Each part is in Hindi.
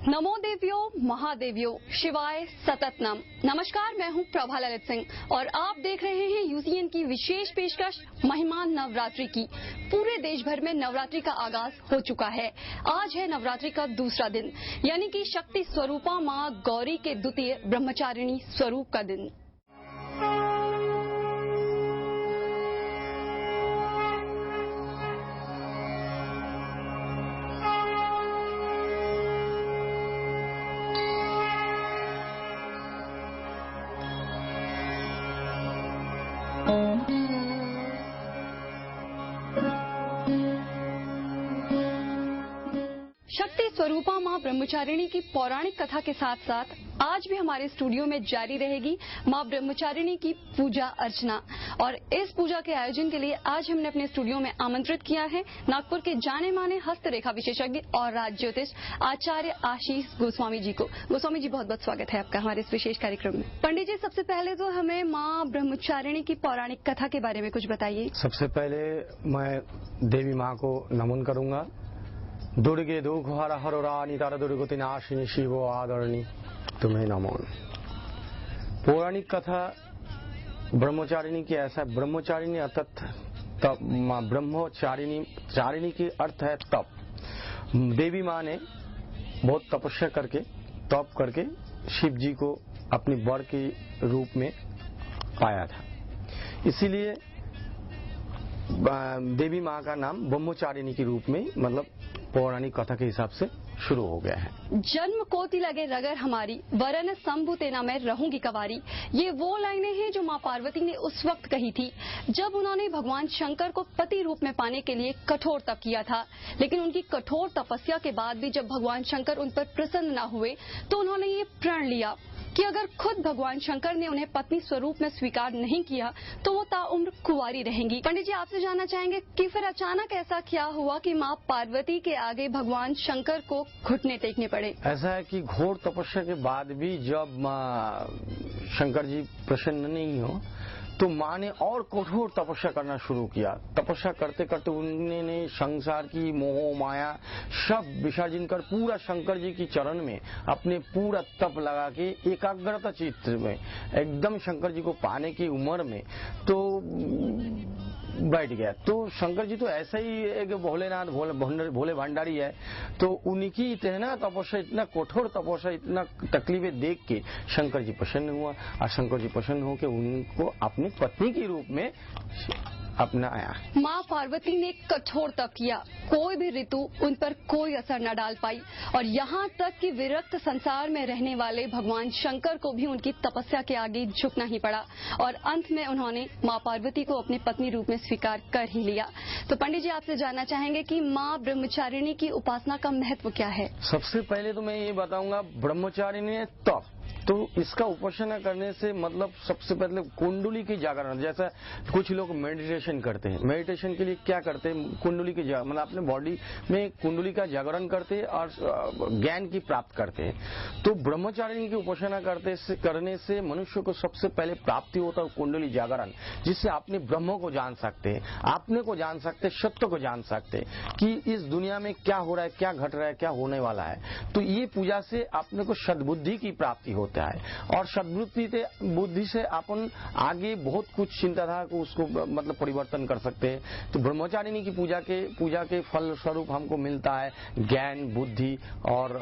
नमो देवियों महादेवियों शिवाय सतत नम। नमस्कार, मैं हूं प्रभा ललित सिंह और आप देख रहे हैं यूसीएन की विशेष पेशकश महिमा नवरात्रि की। पूरे देश भर में नवरात्रि का आगाज हो चुका है। आज है नवरात्रि का दूसरा दिन, यानी कि शक्ति स्वरूपा मां गौरी के द्वितीय ब्रह्मचारिणी स्वरूप का दिन। शक्ति स्वरूपा मां ब्रह्मचारिणी की पौराणिक कथा के साथ साथ आज भी हमारे स्टूडियो में जारी रहेगी मां ब्रह्मचारिणी की पूजा अर्चना। और इस पूजा के आयोजन के लिए आज हमने अपने स्टूडियो में आमंत्रित किया है नागपुर के जाने माने हस्तरेखा विशेषज्ञ और राज ज्योतिष आचार्य आशीष गोस्वामी जी को। गोस्वामी जी, बहुत बहुत स्वागत है आपका हमारे इस विशेष कार्यक्रम में। पंडित जी, सबसे पहले तो हमें मां ब्रह्मचारिणी की पौराणिक कथा के बारे में कुछ बताइए। सबसे पहले मैं देवी माँ को नमन करूंगा। दुर्गे दुख हर हरोरानी तारा दुर्गति नाशिनी शिवो आदरणी तुम्हें नमन। पौराणिक कथा ब्रह्मचारिणी की ऐसा, ब्रह्मचारिणी अर्थात तप। ब्रह्मचारिणी की अर्थ है तप। देवी माँ ने बहुत तपस्या करके तप करके शिव जी को अपनी वर के रूप में पाया था, इसीलिए देवी माँ का नाम ब्रह्मचारिणी के रूप में मतलब पौराणिक कथा के हिसाब से शुरू हो गया है। जन्म कोटि लगे रगर हमारी, वरन शंभु तेना मैं रहूंगी कवारी। ये वो लाइनें हैं जो मां पार्वती ने उस वक्त कही थी जब उन्होंने भगवान शंकर को पति रूप में पाने के लिए कठोर तप किया था। लेकिन उनकी कठोर तपस्या के बाद भी जब भगवान शंकर उन पर प्रसन्न न हुए तो उन्होंने ये प्रण लिया कि अगर खुद भगवान शंकर ने उन्हें पत्नी स्वरूप में स्वीकार नहीं किया तो वो ताउम्र कुंवारी रहेंगी। पंडित जी, आपसे जानना चाहेंगे कि फिर अचानक ऐसा क्या हुआ कि मां पार्वती के आगे भगवान शंकर को घुटने टेकने पड़े? ऐसा है कि घोर तपस्या के बाद भी जब शंकर जी प्रसन्न नहीं हो तो माँ ने और कठोर तपस्या करना शुरू किया। तपस्या करते करते उन्होंने संसार की मोह माया सब विसर्जन कर पूरा शंकर जी की चरण में अपने पूरा तप लगा के एकाग्रता चित्त में एकदम शंकर जी को पाने की उम्र में तो बैठ गया। तो शंकर जी तो ऐसा ही एक भोलेनाथ भोले भंडारी है, तो उनकी इतना तपस्या, इतना कठोर तपस्या, इतना तकलीफें देख के शंकर जी प्रसन्न हुआ और शंकर जी प्रसन्न होकर उनको अपनी पत्नी के रूप में अपनाया। मां पार्वती ने कठोर तप किया, कोई भी ऋतु उन पर कोई असर न डाल पाई और यहाँ तक कि विरक्त संसार में रहने वाले भगवान शंकर को भी उनकी तपस्या के आगे झुकना ही पड़ा और अंत में उन्होंने मां पार्वती को अपनी पत्नी रूप में स्वीकार कर ही लिया। तो पंडित जी, आपसे जानना चाहेंगे कि मां ब्रह्मचारिणी की उपासना का महत्व क्या है? सबसे पहले तो मैं ये बताऊंगा, ब्रह्मचारिणी तप तो इसका उपासना करने से मतलब सबसे पहले कुंडली की जागरण, जैसा कुछ लोग मेडिटेशन करते हैं। मेडिटेशन के लिए क्या करते हैं, कुंडली की मतलब अपने बॉडी में कुंडली का जागरण करते हैं और ज्ञान की प्राप्त करते हैं। तो ब्रह्मचारिणी की उपासना करने से मनुष्य को सबसे पहले प्राप्ति होता है कुंडली जागरण, जिससे अपने ब्रह्म को जान सकते हैं, अपने को जान सकते हैं, सत्य को जान सकते हैं कि इस दुनिया में क्या हो रहा है, क्या घट रहा है, क्या होने वाला है। तो ये पूजा से अपने को सद्बुद्धि की प्राप्ति होता है और सद्बुद्धि से अपन आगे बहुत कुछ चिंताधारा को उसको मतलब परिवर्तन कर सकते हैं। तो ब्रह्मचारिणी की पूजा के फल स्वरूप हमको मिलता है ज्ञान, बुद्धि और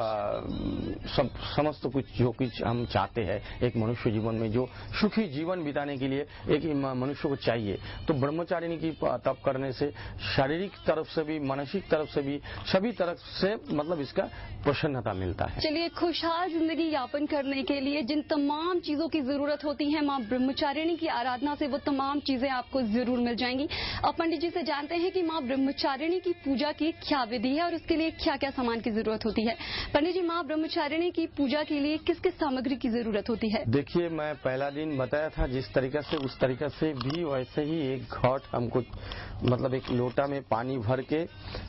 समस्त कुछ जो कुछ हम चाहते हैं एक मनुष्य जीवन में, जो सुखी जीवन बिताने के लिए एक मनुष्य को चाहिए। तो ब्रह्मचारिणी की तप करने से शारीरिक तरफ से भी, मानसिक तरफ से भी, सभी तरफ से मतलब इसका प्रसन्नता मिलता है। चलिए, खुशहाल जिंदगी यापन करने के लिए जिन तमाम चीजों की जरूरत होती है मां ब्रह्मचारिणी की आराधना से वो तमाम चीजें आपको जरूर मिल जाएंगी। अब पंडित जी से जानते हैं कि मां ब्रह्मचारिणी की पूजा की क्या विधि है और उसके लिए क्या क्या सामान की जरूरत होती है। पंडित जी, मां ब्रह्मचारिणी की पूजा के लिए किस किस सामग्री की जरूरत होती है? देखिए, मैं पहला दिन बताया था जिस तरीका से, उस तरीका से भी वैसे ही एक घाट हमको मतलब एक लोटा में पानी भर के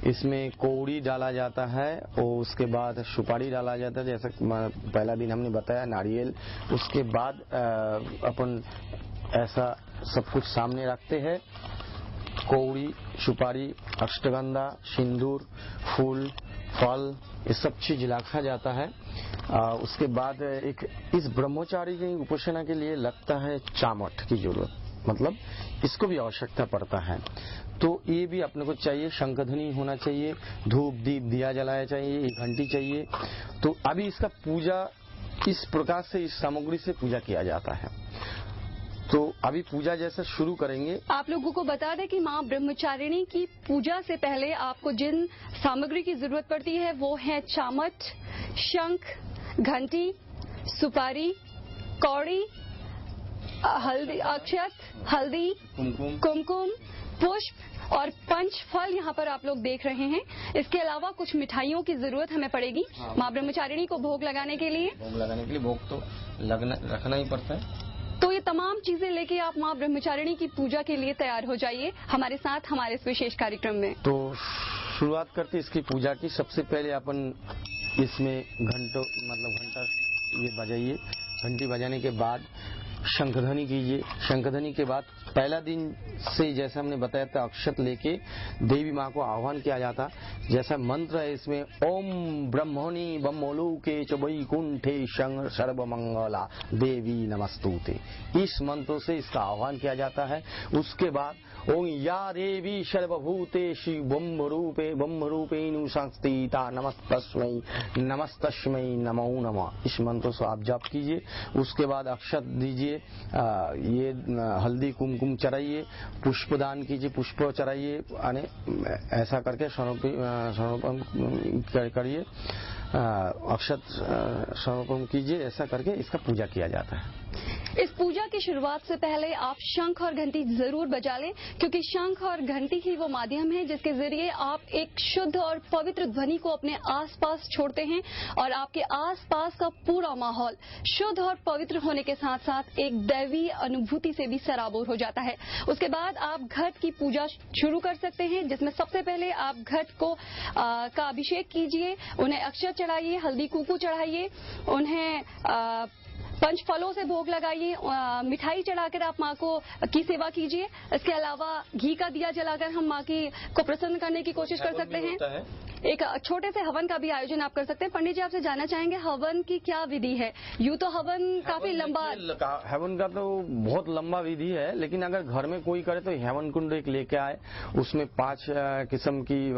इसमें कौड़ी डाला जाता है और उसके बाद सुपारी डाला जाता है, जैसा पहला दिन हमने बताया, नारियल। उसके बाद अपन ऐसा सब कुछ सामने रखते हैं, कौड़ी, सुपारी, अष्टगंधा, सिंदूर, फूल, फल, ये सब चीज रखा जाता है। उसके बाद एक इस ब्रह्मचारी की उपासना के लिए लगता है चामट की जरूरत, मतलब इसको भी आवश्यकता पड़ता है। तो ये भी अपने को चाहिए, शंखध्वनि होना चाहिए, धूप दीप दिया जलाया चाहिए, एक घंटी चाहिए। तो अभी इसका पूजा इस प्रकार से, इस सामग्री से पूजा किया जाता है। तो अभी पूजा जैसे शुरू करेंगे। आप लोगों को बता दें कि माँ ब्रह्मचारिणी की पूजा से पहले आपको जिन सामग्री की जरूरत पड़ती है वो है चामट, शंख, घंटी, सुपारी, कौड़ी, हल्दी, अक्षत, हल्दी, कुमकुम, पुष्प और पंच फल यहाँ पर आप लोग देख रहे हैं। इसके अलावा कुछ मिठाइयों की जरूरत हमें पड़ेगी माँ ब्रह्मचारिणी को भोग लगाने के लिए। भोग तो रखना ही पड़ता है। तो ये तमाम चीजें लेके आप माँ ब्रह्मचारिणी की पूजा के लिए तैयार हो जाइए हमारे साथ हमारे इस विशेष कार्यक्रम में। तो शुरुआत करते इसकी पूजा की। सबसे पहले अपन इसमें घंटा ये बजाइए। घंटी बजाने के बाद शंखध्वनि कीजिए। शंखध्वनि के बाद पहला दिन से जैसा हमने बताया था, अक्षत लेके देवी माँ को आह्वान किया जाता। जैसा मंत्र है इसमें, ओम ब्रह्मणि ब्रह्मलोके च वैकुंठे सर्वमंगला देवी नमस्तुते, इस मंत्र से इसका आह्वान किया जाता है। उसके बाद ओम या देवी सर्वभूतेषु ब्रह्मरूपेणु संस्थिता नमस्तस्मै नमो नमः, इस मंत्र से आप जाप कीजिए। उसके बाद अक्षत दीजिए, ये हल्दी कुमकुम चढ़ाइए, पुष्पदान कीजिए, पुष्प चढ़ाइए, ऐसा करके समर्पण करिए, अक्षत समर्पण कीजिए। ऐसा करके इसका पूजा किया जाता है। इस पूजा की शुरुआत से पहले आप शंख और घंटी जरूर बजा लें, क्योंकि शंख और घंटी ही वो माध्यम है जिसके जरिए आप एक शुद्ध और पवित्र ध्वनि को अपने आसपास छोड़ते हैं और आपके आसपास का पूरा माहौल शुद्ध और पवित्र होने के साथ साथ एक दैवीय अनुभूति से भी सराबोर हो जाता है। उसके बाद आप घट की पूजा शुरू कर सकते हैं, जिसमें सबसे पहले आप घट को का अभिषेक कीजिए, उन्हें अक्षत चढ़ाइए, हल्दी कुंकू चढ़ाइए, उन्हें पंच फलों से भोग लगाइए, मिठाई चढ़ाकर आप माँ की सेवा कीजिए। इसके अलावा घी का दिया जलाकर हम माँ को प्रसन्न करने की कोशिश कर सकते हैं। एक छोटे से हवन का भी आयोजन आप कर सकते हैं। पंडित जी आपसे जानना चाहेंगे हवन की क्या विधि है? यूँ तो हवन काफी लंबा, हवन का तो बहुत लंबा विधि है, लेकिन अगर घर में कोई करे तो हवन कुंड एक लेके आए, उसमें 5 किस्म की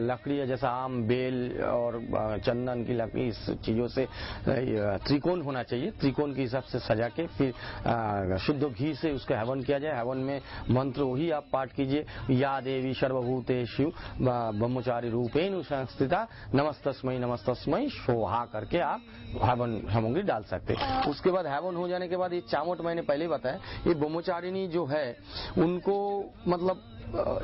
लकड़ी है, जैसा आम, बेल और चंदन की लकड़ी, इस चीजों से त्रिकोण होना चाहिए। त्रिकोण के हिसाब से सजा के फिर शुद्ध घी से उसका हवन किया जाए। हवन में मंत्र वही आप पाठ कीजिए, या देवी सर्वभूतेषु ब्रह्मचारी रूपेण संस्थिता नमस्तस्मै सोहा करके आप हवन सामग्री डाल सकते हैं। उसके बाद हवन हो जाने के बाद ये चामट मैंने पहले बताया, ये ब्रह्मचारिणी जो है उनको मतलब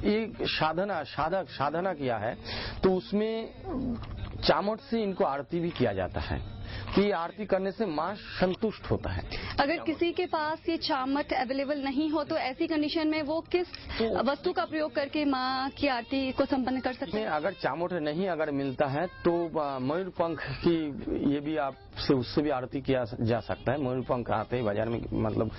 एक साधना किया है, तो उसमें चामट से इनको आरती भी किया जाता है। कि आरती करने से माँ संतुष्ट होता है। अगर किसी के पास ये चामट अवेलेबल नहीं हो तो ऐसी कंडीशन में वो किस वस्तु का प्रयोग करके माँ की आरती को संपन्न कर सकते हैं? अगर चामट नहीं अगर मिलता है तो मयूर पंख की ये भी आपसे उससे भी आरती किया जा सकता है। मयूर पंख आते हैं बाजार में, मतलब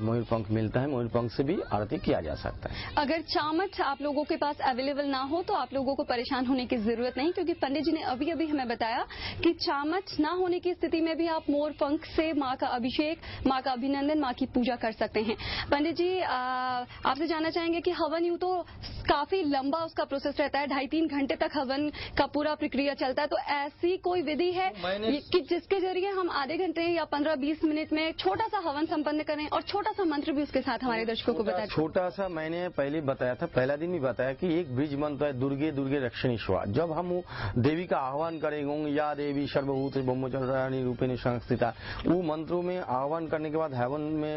मयूर पंख मिलता है, मयूर पंख से भी आरती किया जा सकता है। अगर चामट आप लोगों के पास अवेलेबल ना हो तो आप लोगों को परेशान होने की जरूरत नहीं, क्योंकि पंडित जी ने अभी अभी हमें बताया कि चामट ना होने की स्थिति में भी आप मोर पंख से माँ का अभिषेक, माँ का अभिनंदन, माँ की पूजा कर सकते हैं। पंडित जी आपसे जानना चाहेंगे कि हवन यूँ तो काफी लंबा उसका प्रोसेस रहता है, 2.5-3 घंटे तक हवन का पूरा प्रक्रिया चलता है, तो ऐसी कोई विधि है कि जिसके जरिए हम आधे घंटे या 15-20 मिनट में छोटा सा हवन संपन्न करें और छोटा सा मंत्र भी उसके साथ हमारे दर्शकों को बताएं? छोटा सा मैंने पहले बताया था, पहला दिन भी बताया कि एक बीज मंत्र है, दुर्गे दुर्गे रक्षणी स्वा। जब हम देवी का आह्वान करेंगे, या देवी सर्वभूत ब्रह्मचारिणी रूपेण संस्थिता, वो मंत्रों में आह्वान करने के बाद हवन में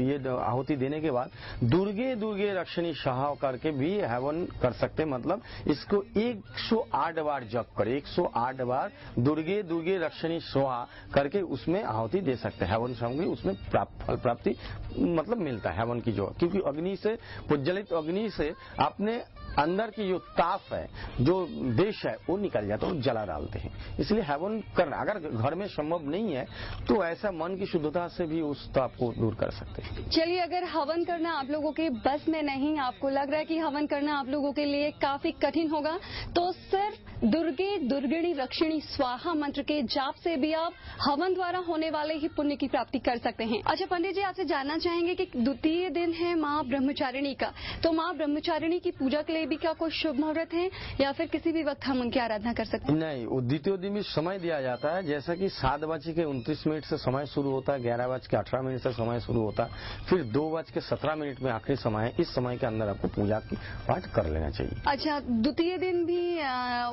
ये आहुति देने के बाद दुर्गे दुर्गे रक्षणी स्वाहा करके भी हवन कर सकते। मतलब इसको 108 बार जप करें, 108 बार दुर्गे दुर्गे रक्षणी स्वाहा करके उसमें आहुति दे सकते हैं। हवन सामग्री उसमें फल प्राप्ति मतलब मिलता है हवन की जो, क्योंकि अग्नि से प्रज्वलित अग्नि से आपने अंदर की जो ताप है, जो देश है, वो निकल जाता है, वो जला डालते हैं। इसलिए हवन करना अगर घर में संभव नहीं है तो ऐसा मन की शुद्धता से भी उस ताप को दूर कर सकते हैं। चलिए, अगर हवन करना आप लोगों के बस में नहीं, आपको लग रहा है कि हवन करना आप लोगों के लिए काफी कठिन होगा, तो सिर्फ दुर्गे दुर्गिणी रक्षिणी स्वाहा मंत्र के जाप से भी आप हवन द्वारा होने वाले ही पुण्य की प्राप्ति कर सकते हैं। अच्छा पंडित जी, आपसे जानना चाहेंगे कि द्वितीय दिन है माँ ब्रह्मचारिणी का, तो माँ ब्रह्मचारिणी की पूजा के लिए भी क्या कोई शुभ मुहूर्त है या फिर किसी भी वक्त हम उनकी आराधना कर सकते हैं? नहीं, द्वितीय दिन भी समय दिया जाता है, जैसा कि 7:29 से समय शुरू होता है, 11:18 से समय शुरू होता है, फिर 2:17 में आखिरी समय है। इस समय के अंदर आपको पूजा की पाठ कर लेना चाहिए। अच्छा, द्वितीय दिन भी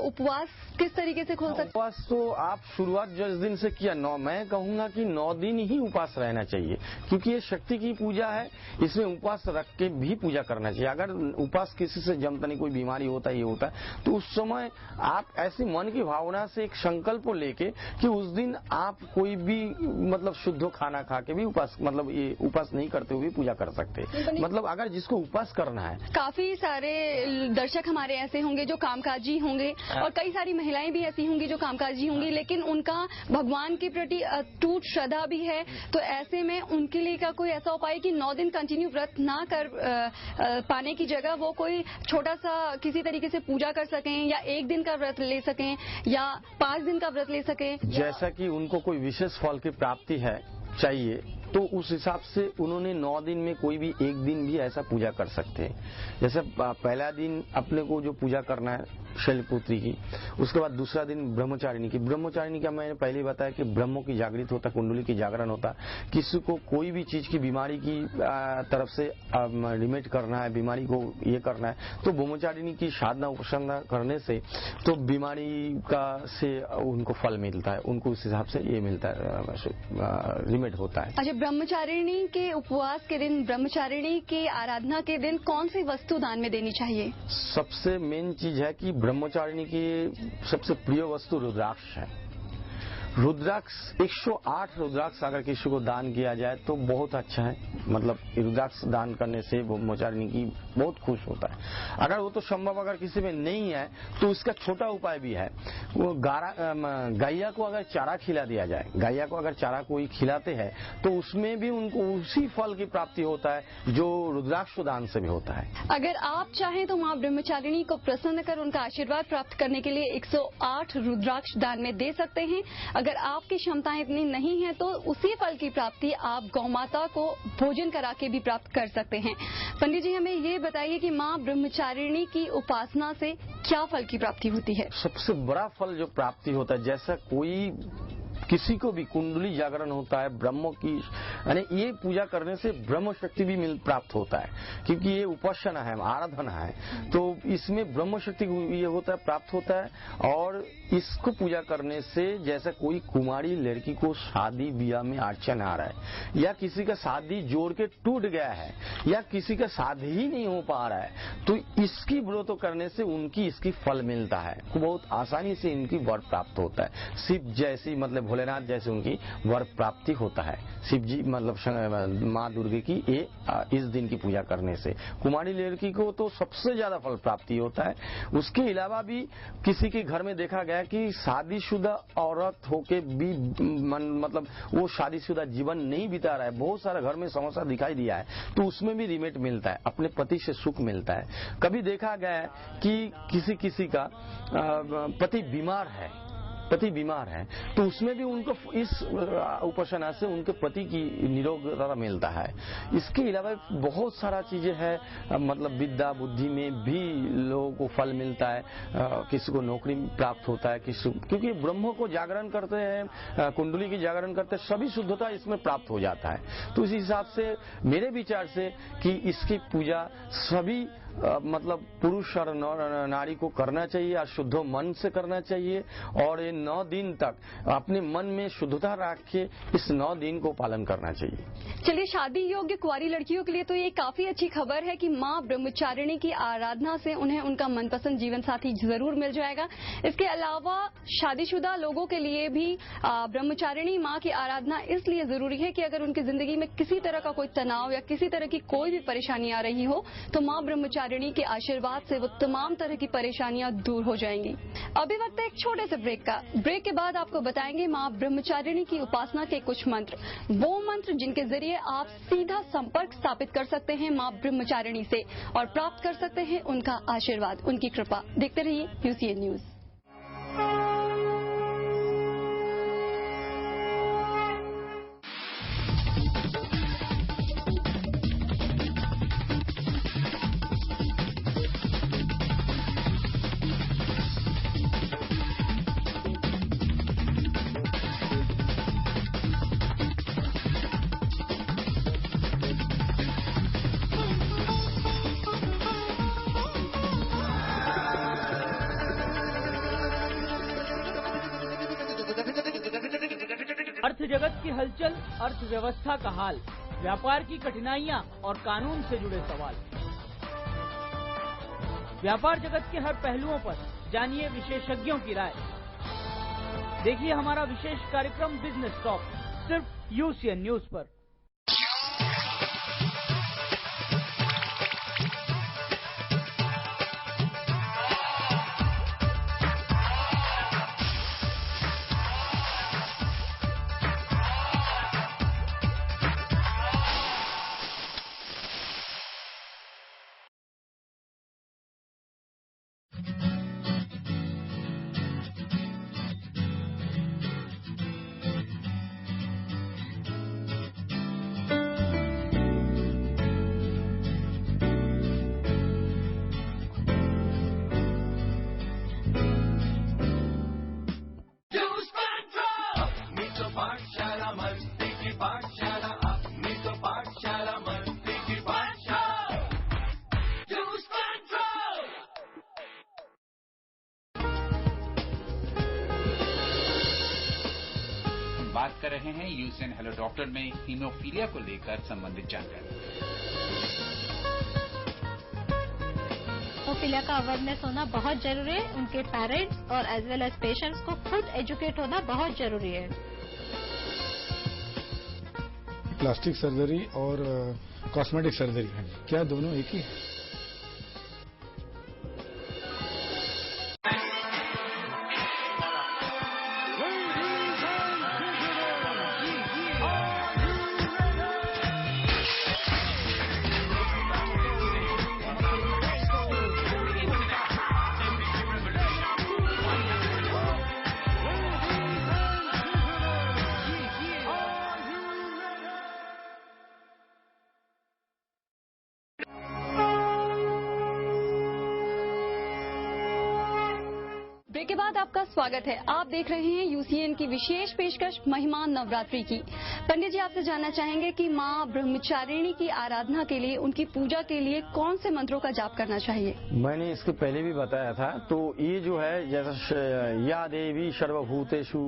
उपवास किस तरीके से खोल सकते हैं? उपवास तो आप शुरुआत जिस दिन से किया, मैं कहूंगा कि 9 दिन ही उपवास रहना चाहिए, क्योंकि ये शक्ति की पूजा है, इसमें उपवास रख के भी पूजा करना चाहिए। अगर उपवास किसी से जमता नहीं, कोई बीमारी होता है, ये होता है, तो उस समय आप ऐसी मन की भावना से एक संकल्प लेके कि उस दिन आप कोई भी मतलब शुद्ध खाना खा के भी उपवास, मतलब ये उपवास नहीं करते हुए पूजा कर सकते हैं। मतलब अगर जिसको उपवास करना है, काफी सारे दर्शक हमारे ऐसे होंगे जो कामकाजी होंगे और कई सारी महिलाएं भी ऐसी होंगी जो कामकाजी होंगी, लेकिन उनका भगवान के प्रति अटूट श्रद्धा भी है, तो ऐसे में उनके लिए क्या कोई ऐसा उपाय कि 9 दिन कंटिन्यू व्रत ना कर पाने की जगह वो कोई छोटा सा किसी तरीके से पूजा कर सकें, या 1 दिन का व्रत ले सकें या 5 दिन का व्रत ले सकें? जैसा कि उनको कोई विशेष फल की प्राप्ति है चाहिए, तो उस हिसाब से उन्होंने 9 दिन में कोई भी 1 दिन भी ऐसा पूजा कर सकते हैं। जैसे पहला दिन अपने को जो पूजा करना है शैलपुत्री की, उसके बाद दूसरा दिन ब्रह्मचारिणी की। ब्रह्मचारिणी का मैंने पहले बताया कि ब्रह्मों की जागृत होता है, कुंडली की जागरण होता है। किसी को कोई भी चीज की बीमारी की तरफ से रिमेट करना है, बीमारी को ये करना है, तो ब्रह्मचारिणी की साधना उपासना करने से तो बीमारी का से उनको फल मिलता है, उनको उस हिसाब से ये मिलता है, रिमेट होता है। अच्छा, ब्रह्मचारिणी के उपवास के दिन, ब्रह्मचारिणी की आराधना के दिन कौन सी वस्तु दान में देनी चाहिए? सबसे मेन चीज है कि ब्रह्मचारिणी की सबसे प्रिय वस्तु रुद्राक्ष है। रुद्राक्ष 108 रुद्राक्ष अगर किसी को दान किया जाए तो बहुत अच्छा है। मतलब रुद्राक्ष दान करने से ब्रह्मचारिणी की बहुत खुश होता है। अगर वो तो संभव अगर किसी में नहीं है तो इसका छोटा उपाय भी है। वो गैया को अगर चारा खिला दिया जाए, गैया को अगर चारा कोई खिलाते हैं तो उसमें भी उनको उसी फल की प्राप्ति होता है जो रुद्राक्ष दान से भी होता है। अगर आप चाहें तो माँ ब्रह्मचारिणी को प्रसन्न कर उनका आशीर्वाद प्राप्त करने के लिए 108 रुद्राक्ष दान में दे सकते हैं। अगर आपकी क्षमताएं इतनी नहीं है तो उसी फल की प्राप्ति आप गौमाता को भोजन करा के भी प्राप्त कर सकते हैं। पंडित जी, हमें ये बताइए कि माँ ब्रह्मचारिणी की उपासना से क्या फल की प्राप्ति होती है? सबसे बड़ा फल जो प्राप्ति होता है, जैसा कोई किसी को भी कुंडली जागरण होता है ब्रह्मों की, यानी ये पूजा करने से ब्रह्म शक्ति भी प्राप्त होता है, क्योंकि ये उपासना है, आराधना है, तो इसमें ब्रह्म शक्ति ये होता है, प्राप्त होता है। और इसको पूजा करने से जैसा कोई कुमारी लड़की को शादी ब्याह में अड़चन आ रहा है, या किसी का शादी जोड़ के टूट गया है, या किसी का शादी ही नहीं हो पा रहा है, तो इसकी व्रत करने से उनकी इसकी फल मिलता है, बहुत आसानी से इनकी वर प्राप्त होता है। शिव जैसी मतलब भोलेनाथ जैसे उनकी वर प्राप्ति होता है। शिव जी मतलब माँ दुर्गे की ये इस दिन की पूजा करने से कुमारी लड़की को तो सबसे ज्यादा फल प्राप्ति होता है। उसके अलावा भी किसी के घर में देखा गया कि शादीशुदा औरत होके भी मतलब वो शादीशुदा जीवन नहीं बिता रहा है, बहुत सारा घर में समस्या दिखाई दिया है, तो उसमें भी रिमेट मिलता है, अपने पति से सुख मिलता है। कभी देखा गया है कि किसी का पति बीमार है, तो उसमें भी उनको इस उपासना से उनके पति की निरोगता मिलता है। इसके अलावा बहुत सारा चीजें हैं, मतलब विद्या बुद्धि में भी लोगों को फल मिलता है, किसी को नौकरी प्राप्त होता है, क्योंकि ब्रह्म को जागरण करते हैं, कुंडली की जागरण करते हैं, सभी शुद्धता इसमें प्राप्त हो जाता है। तो इस हिसाब से मेरे विचार से कि इसकी पूजा सभी मतलब पुरुष और नारी को करना चाहिए और शुद्ध मन से करना चाहिए, और ये 9 दिन तक अपने मन में शुद्धता रख के इस 9 दिन को पालन करना चाहिए। चलिए, शादी योग्य कुंवारी लड़कियों के लिए तो ये काफी अच्छी खबर है कि माँ ब्रह्मचारिणी की आराधना से उन्हें उनका मनपसंद जीवन साथी जरूर मिल जाएगा। इसके अलावा शादीशुदा लोगों के लिए भी ब्रह्मचारिणी माँ की आराधना इसलिए जरूरी है कि अगर उनकी जिंदगी में किसी तरह का कोई तनाव या किसी तरह की कोई भी परेशानी आ रही हो तो माँ ब्रह्मचारिणी ब्रह्मचारिणी के आशीर्वाद से वो तमाम तरह की परेशानियां दूर हो जाएंगी। अभी वक्त है एक छोटे से ब्रेक का। ब्रेक के बाद आपको बताएंगे मां ब्रह्मचारिणी की उपासना के कुछ मंत्र, वो मंत्र जिनके जरिए आप सीधा संपर्क स्थापित कर सकते हैं मां ब्रह्मचारिणी से और प्राप्त कर सकते हैं उनका आशीर्वाद, उनकी कृपा। देखते रहिए यूसीएन न्यूज। अर्थ जगत की हलचल, अर्थव्यवस्था का हाल, व्यापार की कठिनाइयां और कानून से जुड़े सवाल। व्यापार जगत के हर पहलुओं पर जानिए विशेषज्ञों की राय। देखिए हमारा विशेष कार्यक्रम बिजनेस टॉक, सिर्फ यूसीएन न्यूज पर। बात कर रहे हैं यूसीएन हेलो डॉक्टर में हीमोफीलिया को लेकर संबंधित जानकारी। हीमोफीलिया का अवेयरनेस होना बहुत जरूरी है। उनके पेरेंट्स और एज वेल एज पेशेंट्स को खुद एजुकेट होना बहुत जरूरी है। प्लास्टिक सर्जरी और कॉस्मेटिक सर्जरी क्या दोनों एक ही है? ब्रेक के बाद आपका स्वागत है। आप देख रहे हैं यूसीएन की विशेष पेशकश महिमा नवरात्रि की। पंडित जी आपसे जानना चाहेंगे कि मां ब्रह्मचारिणी की आराधना के लिए, उनकी पूजा के लिए कौन से मंत्रों का जाप करना चाहिए? मैंने इसके पहले भी बताया था। तो ये जो है जैसा या देवी सर्वभूतेषु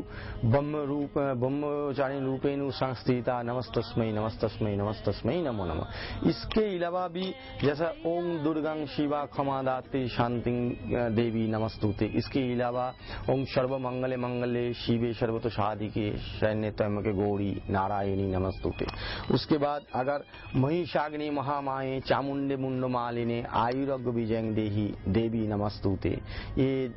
ब्रह्मचारिणी रूपेणु संस्थिता नमस्तस्मै नमस्तस्मै नमस्तस्मै नमो नमः। इसके अलावा भी जैसा ओम दुर्गां शिवा क्षमा दात्री शांति देवी नमस्तुते, इसके अलावा ओम सर्व मंगले मंगले शिवे सर्वतो साधिके शरण्ये त्र्यंबके गौरी नारायणी नमस्तुते। उसके बाद अगर महिषाग्नि महामाये चामुंडे मुंडमालिने आयुर्ग विजयं देही देवी नमस्तुते, ये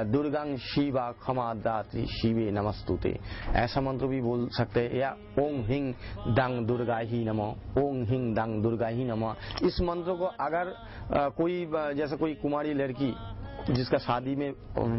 दुर्गां शिवा क्षमा दात्री शिवे नमस्तुते, ऐसा मंत्र भी बोल सकते हैं। या ओम हिंग दंग दुर्गा ही नमः, ओम हिंग दंग दुर्गा ही नमः। इस मंत्र को अगर कोई जैसे कोई कुमारी लड़की जिसका शादी में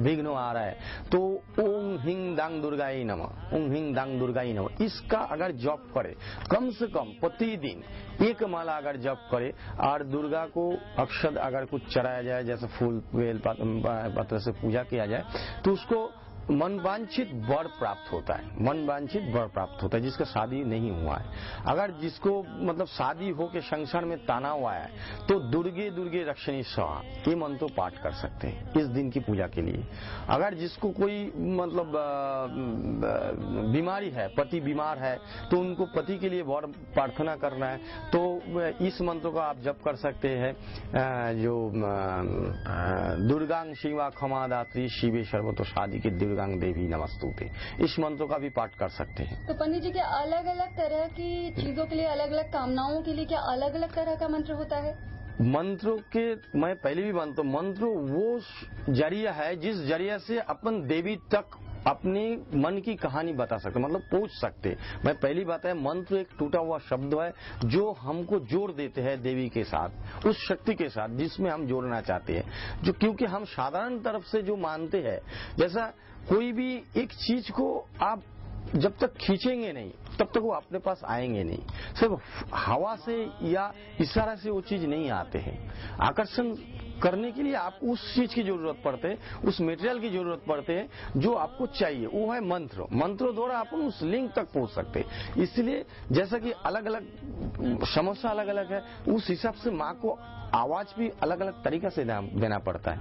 विघ्न आ रहा है, तो ओम हिंग दांग दुर्गा ही नमः, ओम हिंग दांग दुर्गा ही नमः, इसका अगर जप करे कम से कम प्रतिदिन एक माला अगर जप करे और दुर्गा को अक्षत अगर कुछ चढ़ाया जाए, जैसे फूल बेल पत्र से पूजा किया जाए, तो उसको मनवांछित वर प्राप्त होता है। मनवांछित वर प्राप्त होता है जिसका शादी नहीं हुआ है। अगर जिसको मतलब शादी हो के संसार में ताना हुआ है, तो दुर्गे दुर्गे रक्षणी स्वाहा ये मंत्र पाठ कर सकते हैं इस दिन की पूजा के लिए। अगर जिसको कोई मतलब बीमारी है, पति बीमार है, तो उनको पति के लिए वर प्रार्थना करना है, तो इस मंत्र को आप जप कर सकते हैं। जो दुर्गांग शिवा क्षमा दात्री शिवे सर्वतो शादी के दुर्गांग देवी नमस्तुते, इस मंत्र का भी पाठ कर सकते हैं। तो पंडित जी, क्या अलग अलग तरह की चीजों के लिए, अलग अलग कामनाओं के लिए क्या अलग अलग तरह का मंत्र होता है? मंत्रों के मैं पहले भी मानता हूँ, मंत्र वो जरिया है जिस जरिया से अपन देवी तक अपनी मन की कहानी बता सकते, मतलब पूछ सकते। मैं पहली बात है, मंत्र एक टूटा हुआ शब्द है जो हमको जोड़ देते हैं देवी के साथ, उस शक्ति के साथ जिसमें हम जोड़ना चाहते हैं। जो क्योंकि हम साधारण तरफ से जो मानते हैं, जैसा कोई भी एक चीज को आप जब तक खींचेंगे नहीं तब तक वो अपने पास आएंगे नहीं। सिर्फ हवा से या इशारा से वो चीज नहीं आते हैं। आकर्षण करने के लिए आपको उस चीज की जरूरत पड़ते है, उस मटेरियल की जरूरत पड़ते है जो आपको चाहिए, वो है मंत्र। मंत्रों द्वारा अपन उस लिंक तक पहुंच सकते। इसलिए जैसा कि अलग अलग समस्या अलग अलग है, उस हिसाब से माँ को आवाज भी अलग अलग तरीका से देना पड़ता है।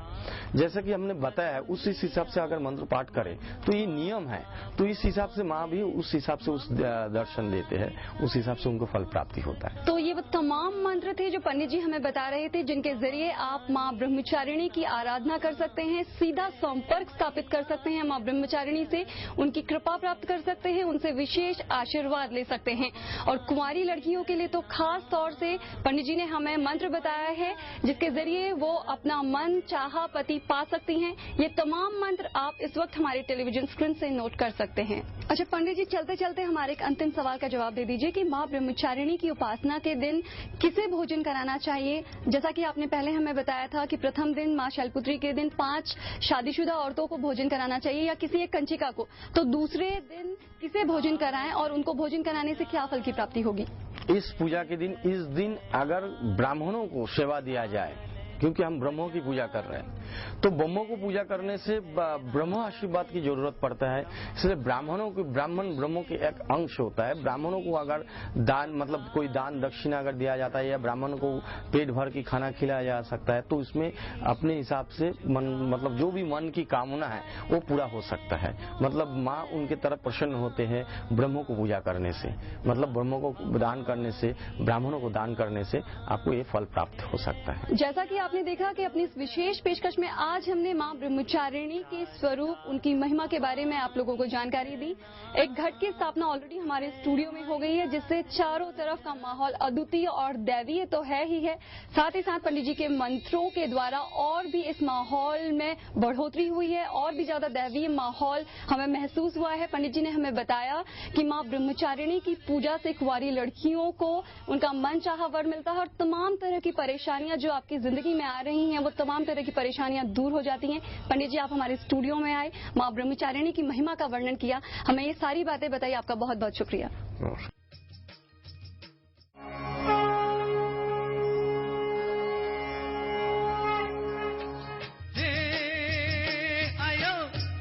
जैसा कि हमने बताया है, उस इस हिसाब से अगर मंत्र पाठ करें तो ये नियम है, तो इस हिसाब से माँ भी उस हिसाब से उस दर्शन देते हैं, उस हिसाब से उनको फल प्राप्ति होता है। तो ये वो तमाम मंत्र थे जो पंडित जी हमें बता रहे थे, जिनके जरिए आप माँ ब्रह्मचारिणी की आराधना कर सकते हैं, सीधा संपर्क स्थापित कर सकते हैं माँ ब्रह्मचारिणी से, उनकी कृपा प्राप्त कर सकते हैं, उनसे विशेष आशीर्वाद ले सकते हैं। और कुंवारी लड़कियों के लिए तो खास तौर से पंडित जी ने हमें मंत्र बताया है जिसके जरिए वो अपना मन चाहा पति पा सकती हैं। ये तमाम मंत्र आप इस वक्त हमारे टेलीविजन स्क्रीन से नोट कर सकते हैं। अच्छा पंडित जी, चलते चलते हमारे एक अंतिम सवाल का जवाब दे दीजिए कि माँ ब्रह्मचारिणी की उपासना के दिन किसे भोजन कराना चाहिए। जैसा कि आपने पहले हमें बताया था कि प्रथम दिन माँ शैलपुत्री के दिन 5 शादीशुदा औरतों को भोजन कराना चाहिए या किसी एक कंचिका को, तो दूसरे दिन किसे भोजन कराएं और उनको भोजन कराने से क्या फल की प्राप्ति होगी? इस पूजा के दिन, इस दिन अगर ब्राह्मणों को सेवा दिया जाए, क्योंकि हम ब्रह्मों की पूजा कर रहे हैं, तो ब्रह्मों को पूजा करने से ब्रह्म आशीर्वाद की जरूरत पड़ता है। इसलिए ब्राह्मणों को, ब्राह्मण ब्रह्मों के एक अंश होता है। ब्राह्मणों को अगर दान, मतलब कोई दान दक्षिणा अगर दिया जाता है या ब्राह्मण को पेट भर के खाना खिलाया जा सकता है, तो उसमें अपने हिसाब से मन, मतलब जो भी मन की कामना है वो पूरा हो सकता है। मतलब माँ उनके तरफ प्रसन्न होते हैं ब्रह्मों को पूजा करने से, मतलब ब्रह्मों को दान करने से, ब्राह्मणों को दान करने से आपको ये फल प्राप्त हो सकता है। जैसा कि आपने देखा कि अपनी इस विशेष पेशकश में आज हमने माँ ब्रह्मचारिणी के स्वरूप, उनकी महिमा के बारे में आप लोगों को जानकारी दी। एक घट की स्थापना ऑलरेडी हमारे स्टूडियो में हो गई है, जिससे चारों तरफ का माहौल अद्वितीय और दैवीय तो है ही है, साथ ही साथ पंडित जी के मंत्रों के द्वारा और भी इस माहौल में बढ़ोतरी हुई है, और भी ज्यादा दैवीय माहौल हमें महसूस हुआ है। पंडित जी ने हमें बताया कि माँ ब्रह्मचारिणी की पूजा से कुंवारी लड़कियों को उनका मन चाहा वर मिलता है और तमाम तरह की परेशानियां जो आपकी जिंदगी में आ रही हैं, वो तमाम तरह की परेशानियां दूर हो जाती हैं। पंडित जी, आप हमारे स्टूडियो में आए, माँ ब्रह्मचारिणी की महिमा का वर्णन किया, हमें ये सारी बातें बताई, आपका बहुत बहुत शुक्रिया।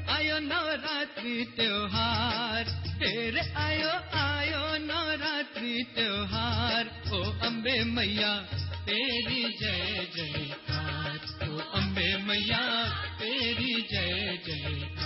आयो नवरात्रि त्योहार, तेरे आयो आयो नवरात्रि त्योहार, ओ अम्बे मैया तेरी जय जयकार, ओ अम्बे मैया तेरी जय जयकार।